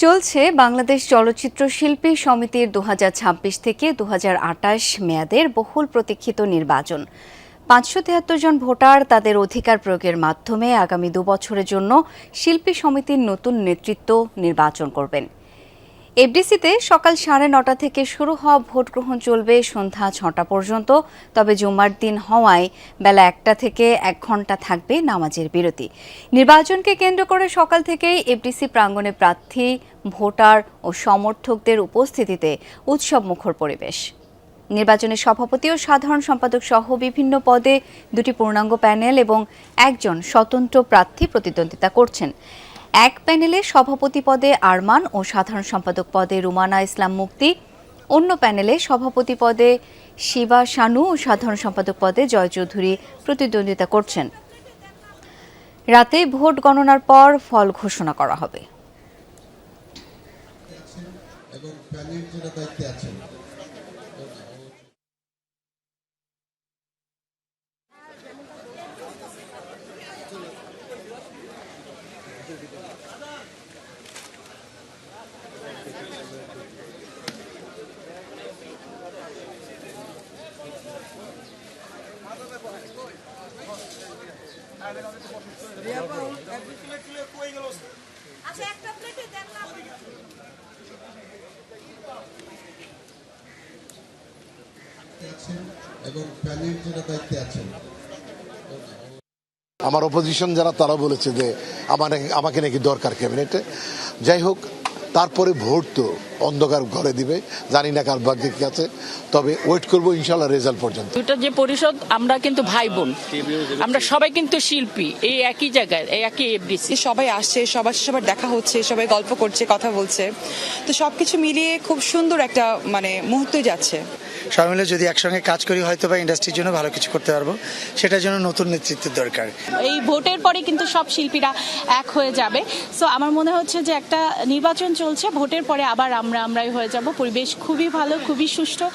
চলছে বাংলাদেশ চলচ্চিত্র শিল্পী সমিতির ২০২৬ থেকে ২০২৮ মেয়াদের বহুল প্রতীক্ষিত নির্বাচন। ৫৭৩ জন ভোটার তাদের অধিকার প্রয়োগের মাধ্যমে আগামী ২ বছরের জন্য শিল্পী সমিতির নতুন নেতৃত্ব নির্বাচন করবেন। এফডিসিতে সকাল ৯:৩০ থেকে শুরু হওয়া ভোট গ্রহণ চলবে সন্ধ্যা ৬টা পর্যন্ত। তবে জুম্মার দিন হওয়ায় বেলা ১টা থেকে ১ ঘণ্টা থাকবে নামাজের বিরতি। নির্বাচনকে কেন্দ্র করে সকাল থেকেই এফডিসি প্রাঙ্গণে প্রার্থী, ভোটার ও সমর্থকদের উপস্থিতিতে উৎসবমুখর পরিবেশ। নির্বাচনের সভাপতি ও সাধারণ সম্পাদক সহ বিভিন্ন পদে ২টি পূর্ণাঙ্গ প্যানেল এবং একজন স্বতন্ত্র প্রার্থী প্রতিদ্বন্দ্বিতা করছেন। এক প্যানেলে সভাপতি পদে আরমান ও সাধারণ সম্পাদক পদে রুমানা ইসলাম মুক্তি, অন্য প্যানেলে সভাপতি পদে শিবা শানু ও সাধারণ সম্পাদক পদে জয় চৌধুরী প্রতিদ্বন্দ্বিতা করছেন। রাতে ভোট গণনার পর ফল ঘোষণা করা হবে। আমার অপোজিশন যারা তারা বলেছে যে আমাকে নাকি দরকার ক্যাবিনেটে। যাই হোক, তারপরে ভোট তো অন্ধকার ঘরে দিবে, জানি না কার ভাগ্যে কি আছে, তবে ওয়েট করবো ইনশাল্লাহ রেজাল্ট পর্যন্ত। দুটো যে পরিষদ, আমরা কিন্তু ভাই বোন, আমরা সবাই কিন্তু শিল্পী, এই একই জায়গায়, এই একই এফডিসি। সবাই আসছে, সবার দেখা হচ্ছে, সবাই গল্প করছে, কথা বলছে, তো সবকিছু মিলিয়ে খুব সুন্দর একটা মুহূর্ত যাচ্ছে। সবাই মিলে যদি একসঙ্গে কাজ করি হয়তো বা ইন্ডাস্ট্রির জন্য ভালো কিছু করতে পারবো, সেটার জন্য নতুন নেতৃত্বের দরকার। এই ভোটের পরে কিন্তু সব শিল্পীরা এক হয়ে যাবে। সো আমার মনে হচ্ছে যে একটা নির্বাচন চলছে, ভোটের পরে আবার আমরাই হয়ে যাব। পরিবেশ খুবই ভালো, খুবই সুষ্ঠু।